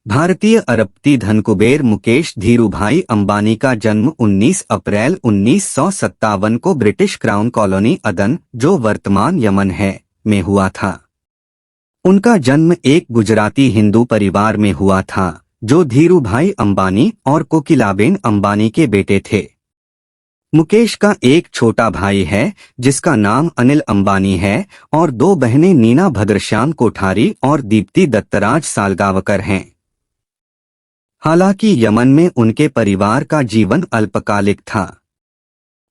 भारतीय अरबपति धनकुबेर मुकेश धीरूभाई अंबानी का जन्म 19 अप्रैल 1957 को ब्रिटिश क्राउन कॉलोनी अदन, जो वर्तमान यमन है, में हुआ था। उनका जन्म एक गुजराती हिंदू परिवार में हुआ था, जो धीरूभाई अंबानी और कोकिलाबेन अंबानी के बेटे थे। मुकेश का एक छोटा भाई है जिसका नाम अनिल अंबानी है और दो बहनें नीना भद्रश्याम कोठारी और दीप्ति दत्तराज सालगावकर हैं। हालांकि यमन में उनके परिवार का जीवन अल्पकालिक था।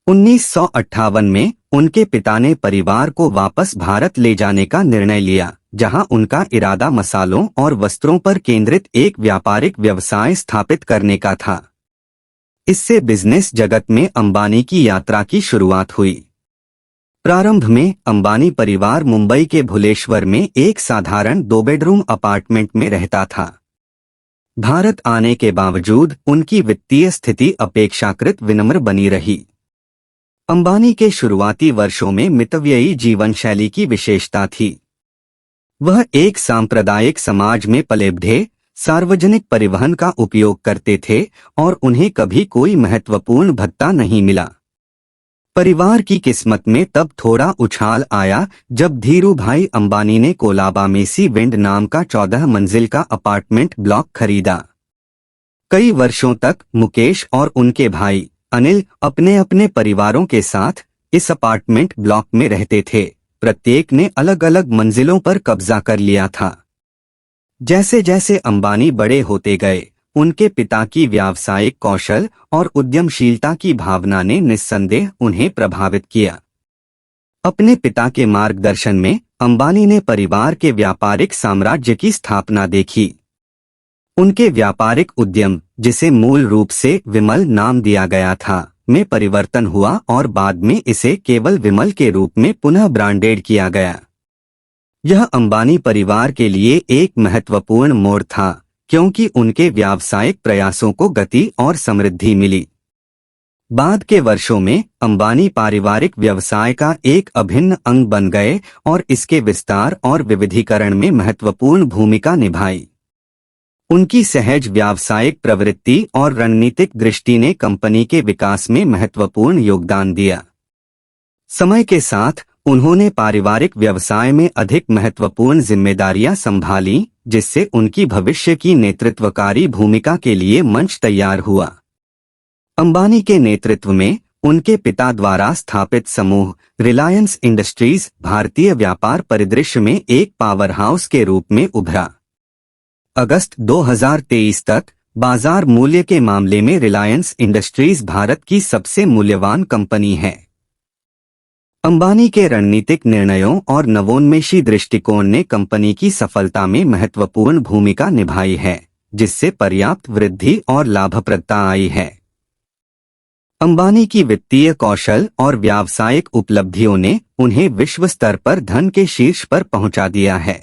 1958 में उनके पिता ने परिवार को वापस भारत ले जाने का निर्णय लिया, जहां उनका इरादा मसालों और वस्त्रों पर केंद्रित एक व्यापारिक व्यवसाय स्थापित करने का था। इससे बिजनेस जगत में अंबानी की यात्रा की शुरुआत हुई। प्रारंभ में अंबानी परिवार मुंबई के भुलेश्वर में एक साधारण 2 बेडरूम अपार्टमेंट में रहता था। भारत आने के बावजूद उनकी वित्तीय स्थिति अपेक्षाकृत विनम्र बनी रही। अंबानी के शुरुआती वर्षों में मितव्ययी जीवन शैली की विशेषता थी। वह एक सांप्रदायिक समाज में पले बढ़े, सार्वजनिक परिवहन का उपयोग करते थे और उन्हें कभी कोई महत्वपूर्ण भत्ता नहीं मिला। परिवार की किस्मत में तब थोड़ा उछाल आया जब धीरूभाई अंबानी ने कोलाबा में सी विंड नाम का 14 मंजिल का अपार्टमेंट ब्लॉक खरीदा। कई वर्षों तक मुकेश और उनके भाई अनिल अपने अपने परिवारों के साथ इस अपार्टमेंट ब्लॉक में रहते थे। प्रत्येक ने अलग अलग मंजिलों पर कब्जा कर लिया था। जैसे जैसे अंबानी बड़े होते गए, उनके पिता की व्यावसायिक कौशल और उद्यमशीलता की भावना ने निस्संदेह उन्हें प्रभावित किया। अपने पिता के मार्गदर्शन में अंबानी ने परिवार के व्यापारिक साम्राज्य की स्थापना देखी। उनके व्यापारिक उद्यम, जिसे मूल रूप से विमल नाम दिया गया था, में परिवर्तन हुआ और बाद में इसे केवल विमल के रूप में पुनः ब्रांडेड किया गया। यह अंबानी परिवार के लिए एक महत्वपूर्ण मोड़ था, क्योंकि उनके व्यावसायिक प्रयासों को गति और समृद्धि मिली। बाद के वर्षों में अंबानी पारिवारिक व्यवसाय का एक अभिन्न अंग बन गए और इसके विस्तार और विविधीकरण में महत्वपूर्ण भूमिका निभाई। उनकी सहज व्यावसायिक प्रवृत्ति और रणनीतिक दृष्टि ने कंपनी के विकास में महत्वपूर्ण योगदान दिया। समय के साथ उन्होंने पारिवारिक व्यवसाय में अधिक महत्वपूर्ण जिम्मेदारियां संभाली, जिससे उनकी भविष्य की नेतृत्वकारी भूमिका के लिए मंच तैयार हुआ। अंबानी के नेतृत्व में उनके पिता द्वारा स्थापित समूह रिलायंस इंडस्ट्रीज भारतीय व्यापार परिदृश्य में एक पावर हाउस के रूप में उभरा। अगस्त 2023 तक बाजार मूल्य के मामले में रिलायंस इंडस्ट्रीज भारत की सबसे मूल्यवान कंपनी है। अंबानी के रणनीतिक निर्णयों और नवोन्मेषी दृष्टिकोण ने कंपनी की सफलता में महत्वपूर्ण भूमिका निभाई है, जिससे पर्याप्त वृद्धि और लाभप्रदता आई है। अंबानी की वित्तीय कौशल और व्यावसायिक उपलब्धियों ने उन्हें विश्व स्तर पर धन के शीर्ष पर पहुंचा दिया है।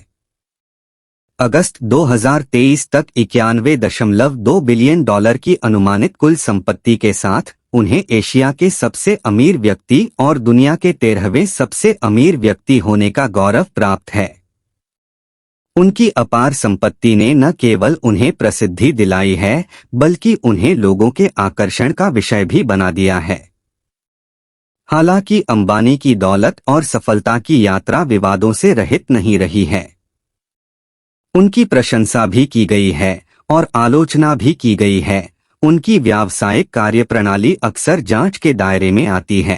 अगस्त 2023 तक 91.2 बिलियन डॉलर की अनुमानित कुल संपत्ति के साथ उन्हें एशिया के सबसे अमीर व्यक्ति और दुनिया के 13वें सबसे अमीर व्यक्ति होने का गौरव प्राप्त है। उनकी अपार संपत्ति ने न केवल उन्हें प्रसिद्धि दिलाई है, बल्कि उन्हें लोगों के आकर्षण का विषय भी बना दिया है। हालांकि अंबानी की दौलत और सफलता की यात्रा विवादों से रहित नहीं रही है। उनकी प्रशंसा भी की गई है और आलोचना भी की गई है। उनकी व्यावसायिक कार्यप्रणाली अक्सर जांच के दायरे में आती है।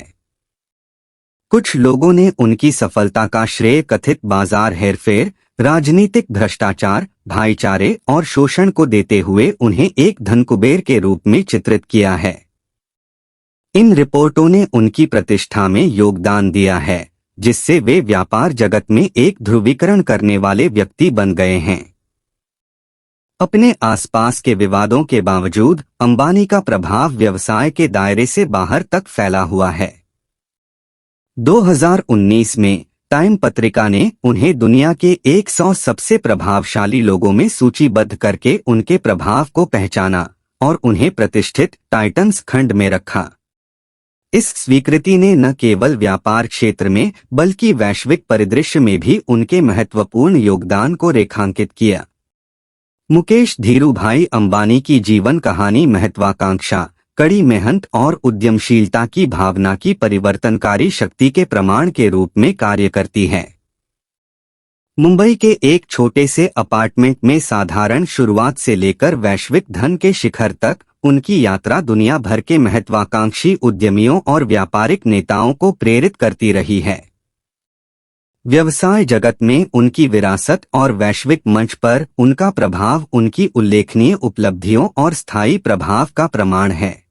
कुछ लोगों ने उनकी सफलता का श्रेय कथित बाजार हेरफेर, राजनीतिक भ्रष्टाचार, भाईचारे और शोषण को देते हुए उन्हें एक धनकुबेर के रूप में चित्रित किया है। इन रिपोर्टों ने उनकी प्रतिष्ठा में योगदान दिया है, जिससे वे व्यापार जगत में एक ध्रुवीकरण करने वाले व्यक्ति बन गए हैं। अपने आसपास के विवादों के बावजूद अंबानी का प्रभाव व्यवसाय के दायरे से बाहर तक फैला हुआ है। 2019 में टाइम पत्रिका ने उन्हें दुनिया के 100 सबसे प्रभावशाली लोगों में सूचीबद्ध करके उनके प्रभाव को पहचाना और उन्हें प्रतिष्ठित टाइटन्स खंड में रखा। इस स्वीकृति ने न केवल व्यापार क्षेत्र में बल्कि वैश्विक परिदृश्य में भी उनके महत्वपूर्ण योगदान को रेखांकित किया। मुकेश धीरूभाई अंबानी की जीवन कहानी महत्वाकांक्षा, कड़ी मेहनत और उद्यमशीलता की भावना की परिवर्तनकारी शक्ति के प्रमाण के रूप में कार्य करती है। मुंबई के एक छोटे से अपार्टमेंट में साधारण शुरुआत से लेकर वैश्विक धन के शिखर तक उनकी यात्रा दुनिया भर के महत्वाकांक्षी उद्यमियों और व्यापारिक नेताओं को प्रेरित करती रही है। व्यवसाय जगत में उनकी विरासत और वैश्विक मंच पर उनका प्रभाव उनकी उल्लेखनीय उपलब्धियों और स्थायी प्रभाव का प्रमाण है।